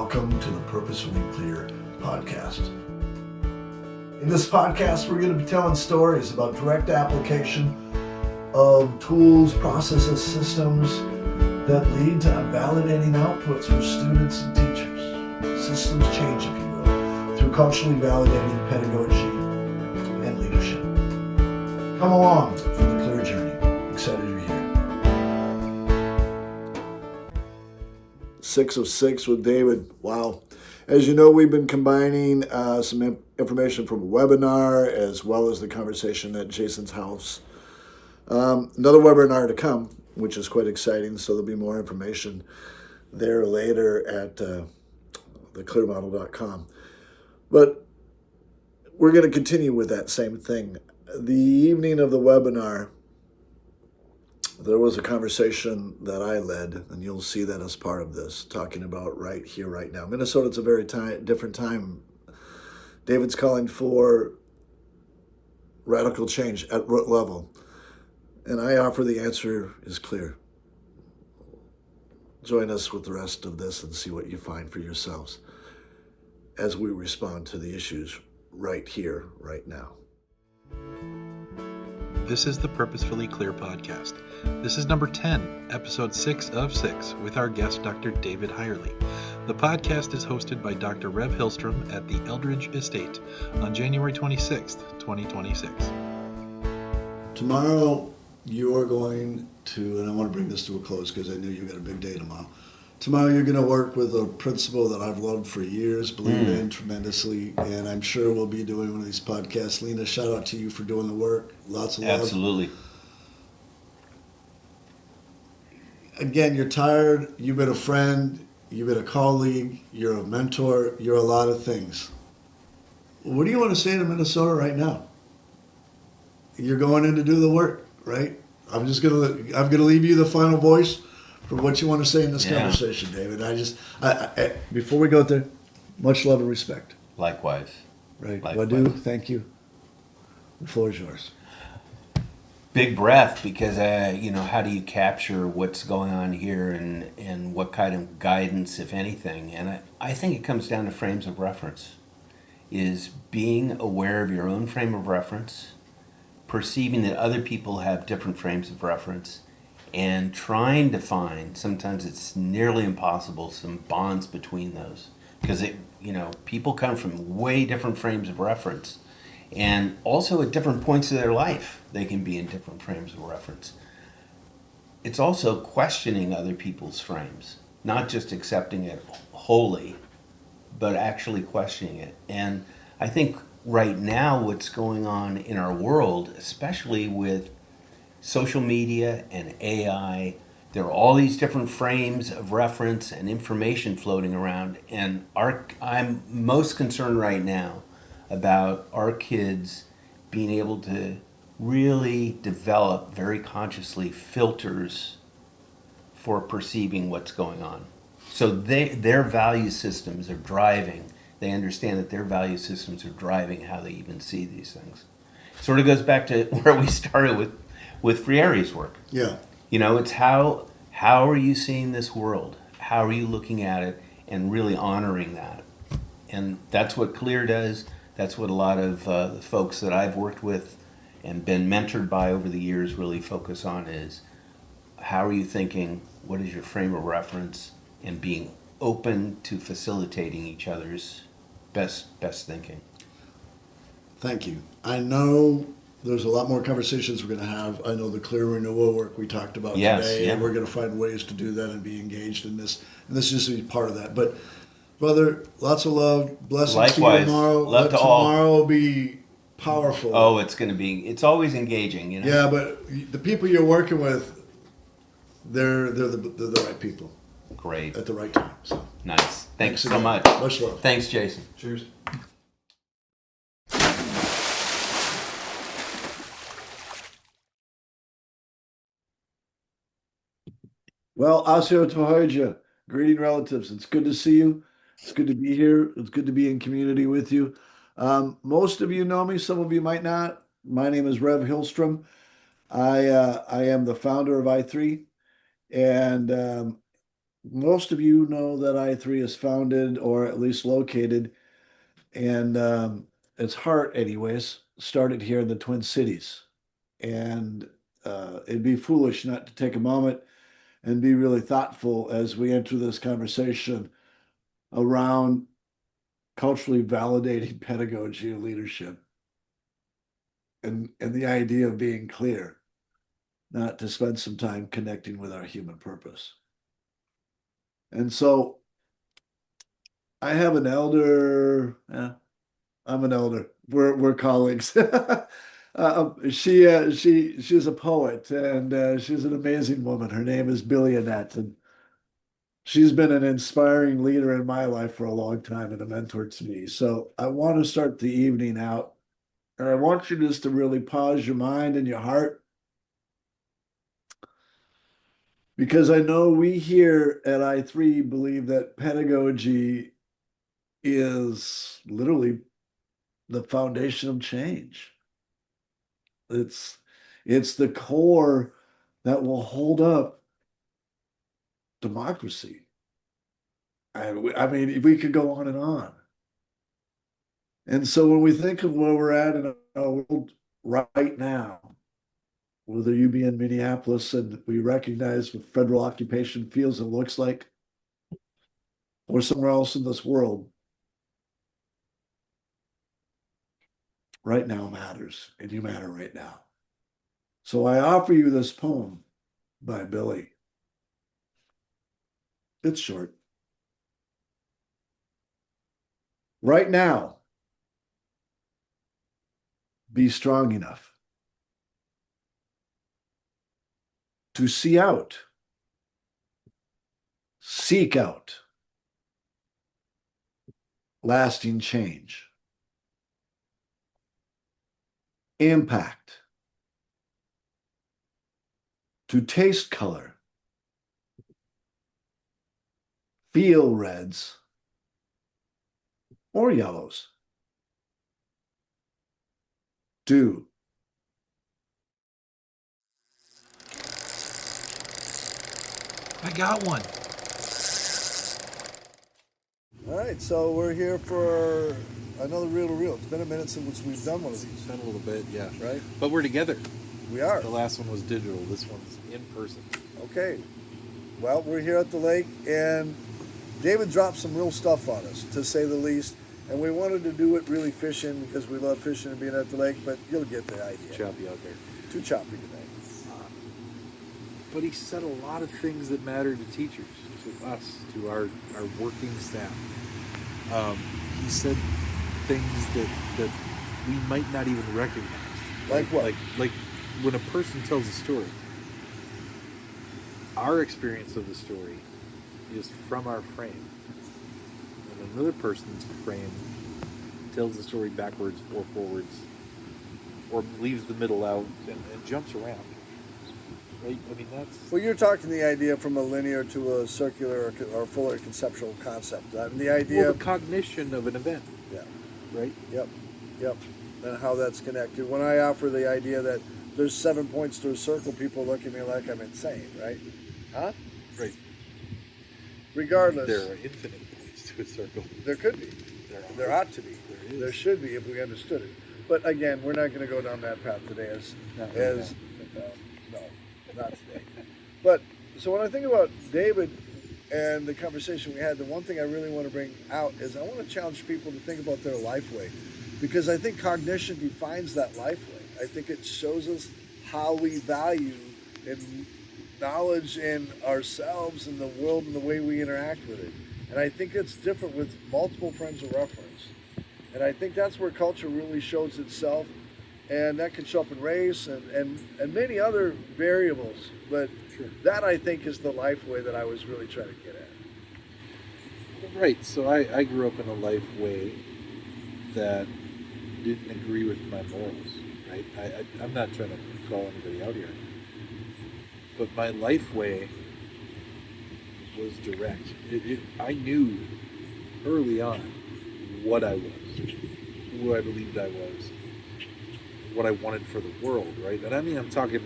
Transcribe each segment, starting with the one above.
welcome to the Purposefully Clear podcast. In this podcast, we're going to be telling stories about direct application of tools, processes, systems that lead to validating outputs for students and teachers. Systems change, if you will, through culturally validating pedagogy and leadership. Come along for the clear journey. Excited you're here. 6 of 6 with David. Wow. As you know, we've been combining some information from a webinar as well as the conversation at Jason's house. Another webinar to come, which is quite exciting, so there'll be more information there later at theclearmodel.com. But we're going to continue with that same thing. The evening of the webinar, there was a conversation that I led, and you'll see that as part of this, talking about right here, right now. Minnesota's a very different time. David's calling for radical change at root level. And I offer the answer is clear. Join us with the rest of this and see what you find for yourselves as we respond to the issues right here, right now. This is the Purposefully Clear podcast. This is number 10, episode 6 of 6, with our guest, Dr. David Hyerle. The podcast is hosted by Dr. Rev Hillstrom at the Eldridge Estate on January 26th, 2026. Tomorrow, you are going to, and I want to bring this to a close because I know you've got a big day tomorrow. Tomorrow you're going to work with a principal that I've loved for years, believe in tremendously, and I'm sure we'll be doing one of these podcasts. Lena, shout out to you for doing the work. Lots of love. Absolutely. Again, you're tired, you've been a friend, you've been a colleague, you're a mentor, you're a lot of things. What do you want to say to Minnesota right now? You're going in to do the work, right? I'm gonna leave you the final voice for what you want to say in this conversation, David. I before we go there, much love and respect. Likewise. Right. Likewise. Wadu, thank you. The floor is yours. Big breath, because how do you capture what's going on here and what kind of guidance, if anything? And I think it comes down to frames of reference. Is being aware of your own frame of reference, perceiving that other people have different frames of reference, and trying to find, sometimes it's nearly impossible, some bonds between those. Because people come from way different frames of reference. And also at different points of their life, they can be in different frames of reference. It's also questioning other people's frames, not just accepting it wholly, but actually questioning it. And I think right now what's going on in our world, especially with social media and AI, there are all these different frames of reference and information floating around. And I'm most concerned right now about our kids being able to really develop very consciously filters for perceiving what's going on. So their value systems are driving. They understand that their value systems are driving how they even see these things. Sort of goes back to where we started with Friere's work. Yeah. It's how are you seeing this world? How are you looking at it and really honoring that? And that's what Clear does. That's what a lot of the folks that I've worked with and been mentored by over the years really focus on is how are you thinking? What is your frame of reference? And being open to facilitating each other's best thinking. Thank you. I know there's a lot more conversations we're going to have. I know the clear renewal work we talked about today, and we're going to find ways to do that and be engaged in this. And this is just be part of that. But, brother, lots of love. Blessings Likewise. to you tomorrow. Love to all. Tomorrow will be powerful. Oh, it's always engaging, Yeah, but the people you're working with, they're the right people. Great. At the right time. So Nice. Thanks so again. much. Much love. Thanks, Jason. Cheers. Well, Asio Tohoja, greeting relatives. It's good to see you. It's good to be here. It's good to be in community with you. Most of you know me. Some of you might not. My name is Rev Hillstrom. I am the founder of I3, and most of you know that I3 is founded or at least located, and its heart, anyways, started here in the Twin Cities. And it'd be foolish not to take a moment and be really thoughtful as we enter this conversation around culturally validating pedagogy and leadership, and the idea of being clear, not to spend some time connecting with our human purpose. And so I have an elder. I'm an elder. We're colleagues. She's a poet, and she's an amazing woman. Her name is Billy Annette, and she's been an inspiring leader in my life for a long time and a mentor to me. So I want to start the evening out, and I want you just to really pause your mind and your heart, because I know we here at I3 believe that pedagogy is literally the foundation of change. It's it's the core that will hold up democracy. I mean, we could go on and on. And so when we think of where we're at in our world right now, whether you be in Minneapolis and we recognize what federal occupation feels and looks like, or somewhere else in this world, right now matters, and you matter right now. So I offer you this poem by Billy. It's short. Right now, be strong enough to see out, seek out lasting change, impact, to taste color, feel reds or yellows, do. I got one. All right, so we're here for another Reel to Reel. It's been a minute since we've done one of these. It's been a little bit, yeah. Right? But we're together. We are. The last one was digital. This one's in person. Okay. Well, we're here at the lake, and David dropped some real stuff on us, to say the least. And we wanted to do it really fishing because we love fishing and being at the lake, but you'll get the idea. Choppy out there. Too choppy today. But he said a lot of things that matter to teachers, to us, to our working staff. He said things that we might not even recognize. Like what? Like when a person tells a story, our experience of the story is from our frame. And another person's frame tells the story backwards or forwards, or leaves the middle out and jumps around. Right? I mean, that's... Well, you're talking the idea from a linear to a circular or fuller conceptual concept. The idea... Well, the cognition of an event. Yeah. Right? Yep. And how that's connected. When I offer the idea that there's 7 points to a circle, people look at me like I'm insane, right? Huh? Right. Regardless. There are infinite points to a circle. There could be. There ought to be. There should be if we understood it. But again, we're not going to go down that path today no, not today. But so when I think about David and the conversation we had, the one thing I really want to bring out is I want to challenge people to think about their life way, because I think cognition defines that life way. I think it shows us how we value and knowledge in ourselves and the world and the way we interact with it. And I think it's different with multiple frames of reference. And I think that's where culture really shows itself. And that can show up in race and many other variables. But that, I think, is the life way that I was really trying to get at. Right. So I grew up in a life way that didn't agree with my morals. Right. I'm not trying to call anybody out here. But my life way was direct. I knew early on what I was, who I believed I was, what I wanted for the world, right? And I mean, I'm talking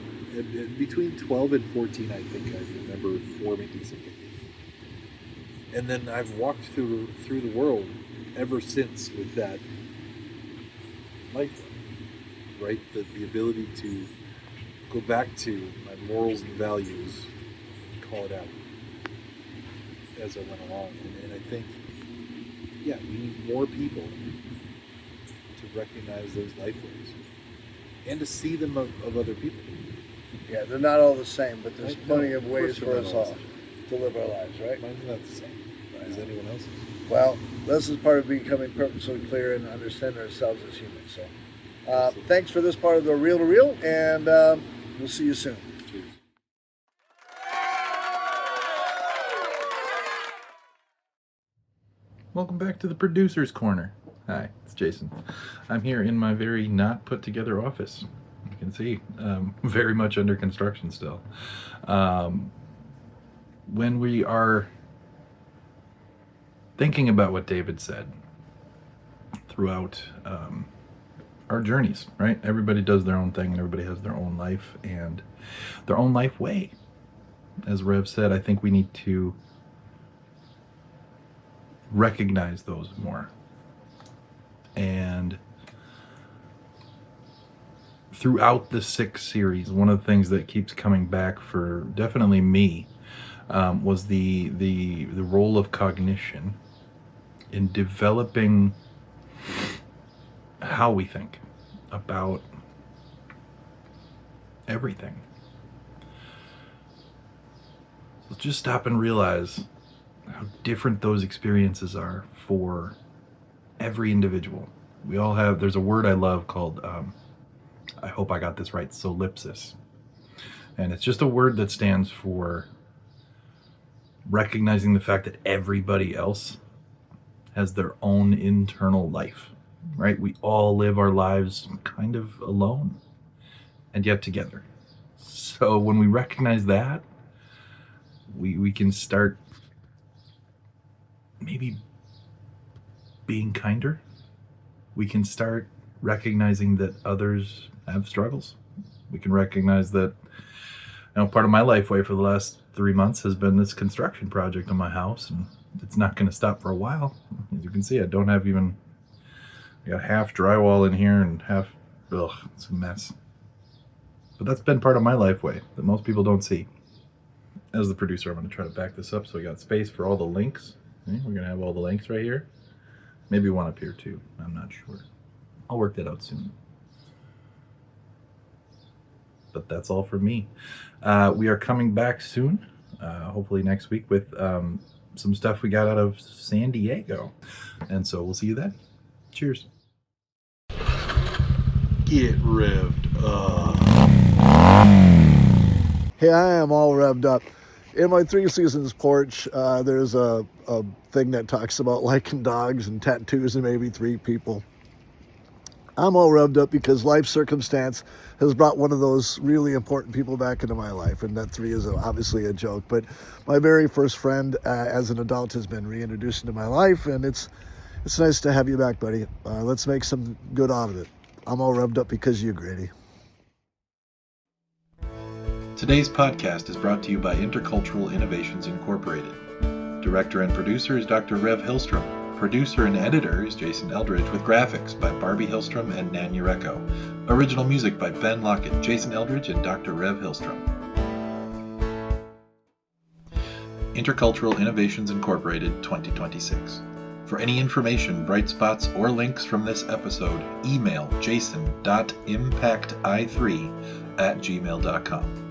between 12 and 14, I think I remember forming these opinions. And then I've walked through the world ever since with that life, right? The ability to go back to my morals and values and call it out as I went along. And I think, yeah, we need more people to recognize those life ways and to see them of other people. Yeah, they're not all the same, but there's Right? plenty No, of of ways course for they're us not all all the to live our lives, right? Mine's not the same as anyone else's. Well, this is part of becoming perfectly clear and understanding ourselves as humans. So, Absolutely. thanks for this part of the Reel to Reel, and we'll see you soon. Cheers. Welcome back to the Producer's Corner. Hi, it's Jason. I'm here in my very not put together office. You can see, very much under construction still. When we are thinking about what David said throughout our journeys, right? Everybody does their own thing and everybody has their own life and their own life way. As Rev said, I think we need to recognize those more. And throughout the 6 series, one of the things that keeps coming back for definitely me was the role of cognition in developing how we think about everything. So just stop and realize how different those experiences are for every individual. We all have, there's a word I love called, I hope I got this right, solipsis. And it's just a word that stands for recognizing the fact that everybody else has their own internal life, right? We all live our lives kind of alone and yet together. So when we recognize that, we can start maybe being kinder. We can start recognizing that others have struggles. We can recognize that, part of my life way for the last 3 months has been this construction project on my house, and it's not going to stop for a while. As you can see, I got half drywall in here and half, it's a mess. But that's been part of my life way that most people don't see. As the producer, I'm going to try to back this up so we got space for all the links. Okay, we're going to have all the links right here. Maybe one up here too. I'm not sure. I'll work that out soon. But that's all for me. We are coming back soon, hopefully next week, with some stuff we got out of San Diego. And so we'll see you then. Cheers. Get revved up. Hey, I am all revved up. In my 3 Seasons porch, there's a thing that talks about liking dogs and tattoos and maybe 3 people. I'm all revved up because life circumstance has brought one of those really important people back into my life, and that 3 is obviously a joke. But my very first friend as an adult has been reintroduced into my life, and it's nice to have you back, buddy. Let's make some good out of it. I'm all revved up because of you, Grady. Today's podcast is brought to you by Intercultural Innovations Incorporated. Director and producer is Dr. Rev Hillstrom. Producer and editor is Jason Eldridge, with graphics by Barbie Hillstrom and Nan Ureko. Original music by Ben Lockett, Jason Eldridge, and Dr. Rev Hillstrom. Intercultural Innovations Incorporated 2026. For any information, bright spots, or links from this episode, email jason.impacti3@gmail.com.